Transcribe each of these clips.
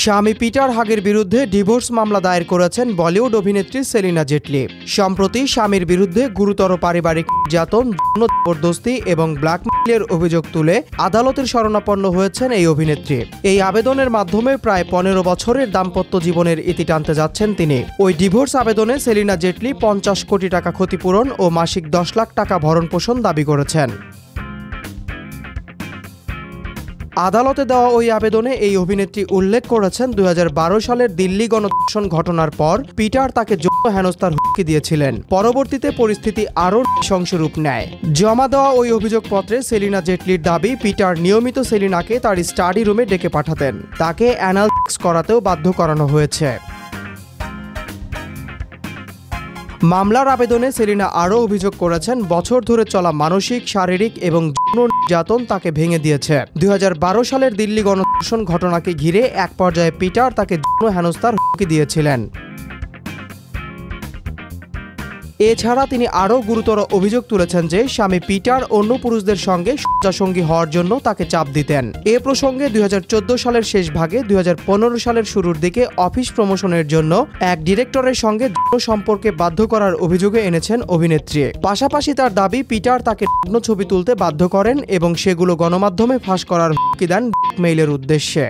স্বামী পিটার হাগের বিরুদ্ধে ডিভোর্স মামলা দায়ের করেছেন বলিউড অভিনেত্রী সেলিনা জেটলি। সম্প্রতি স্বামীর বিরুদ্ধে গুরুতর পারিবারিক নির্যাতন, যৌন জবরদস্তি এবং ব্ল্যাকমেইলের অভিযোগ তুলে আদালতের শরণাপন্ন হয়েছেন এই অভিনেত্রী। এই আবেদনের মাধ্যমে প্রায় 15 বছরের দাম্পত্য জীবনের ইতি টানতে যাচ্ছেন তিনি। ওই ডিভোর্স আবেদনে সেলিনা জেটলি 50 কোটি টাকা ক্ষতিপূরণ ও মাসিক 10 লাখ টাকা ভরণপোষণ দাবি করেছেন। আদালতে দেওয়া ওই আবেদনে এই অভিনেত্রী উল্লেখ করেছেন 2012 সালের দিল্লি গণধর্ষণ ঘটনার পর পিটার তাকে যৌন হেনস্থার হুমকি দিয়েছিলেন। পরবর্তীতে পরিস্থিতি আরও নৃশংস রূপ নেয়। জমা দেওয়া ওই অভিযোগপত্রে সেলিনা জেটলির দাবি, পিটার নিয়মিত সেলিনাকে তার স্টাডি রুমে ডেকে পাঠাতেন। তাকে অ্যানাল সেক্স করাতেও বাধ্য করানো হয়েছে। মামলার আবেদনে সেলিনা আরও অভিযোগ করেছেন, বছর ধরে চলা মানসিক, শারীরিক এবং যৌন নির্যাতন তাকে ভেঙে দিয়েছে। 2012 সালের দিল্লি গণধর্ষণ ঘটনাকে ঘিরে এক পর্যায়ে পিটার তাকে যৌন হেনস্থার হুমকি দিয়েছিলেন। এছাড়া তিনি আরও গুরুতর অভিযোগ তুলেছেন যে স্বামী পিটার অন্য পুরুষদের সঙ্গে শয্যাসঙ্গী হওয়ার জন্য তাকে চাপ দিতেন। এ প্রসঙ্গে 2014 সালের শেষ ভাগে 2015 সালের শুরুর দিকে অফিস প্রমোশনের জন্য এক ডিরেক্টরের সঙ্গে যৌন সম্পর্কে বাধ্য করার অভিযোগে এনেছেন অভিনেত্রী। পাশাপাশি তার দাবি, পিটার তাকে নগ্ন ছবি তুলতে বাধ্য করেন এবং সেগুলো গণমাধ্যমে ফাঁস করার হুমকি দেন ব্ল্যাকমেইলের উদ্দেশ্যে।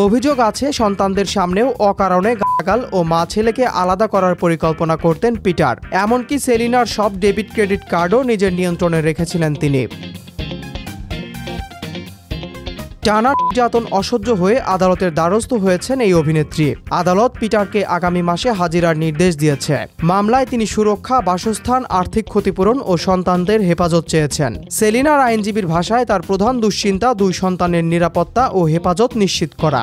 অভিযোগ আছে, সন্তানদের সামনেও অকারণে গালাগাল ও মা ছেলেকে আলাদা করার পরিকল্পনা করতেন পিটার। এমনকি সেলিনার সব ডেবিট ক্রেডিট কার্ডও নিজের নিয়ন্ত্রণে রেখেছিলেন তিনি। টানা নির্যাতন অসহ্য হয়ে আদালতের দ্বারস্থ হয়েছেন এই অভিনেত্রী। আদালত পিটারকে আগামী মাসে হাজিরার নির্দেশ দিয়েছে। মামলায় তিনি সুরক্ষা, বাসস্থান, আর্থিক ক্ষতিপূরণ ও সন্তানদের হেফাজত চেয়েছেন। সেলিনার আইনজীবীর ভাষায় তার প্রধান দুশ্চিন্তা 2 সন্তানের নিরাপত্তা ও হেফাজত নিশ্চিত করা।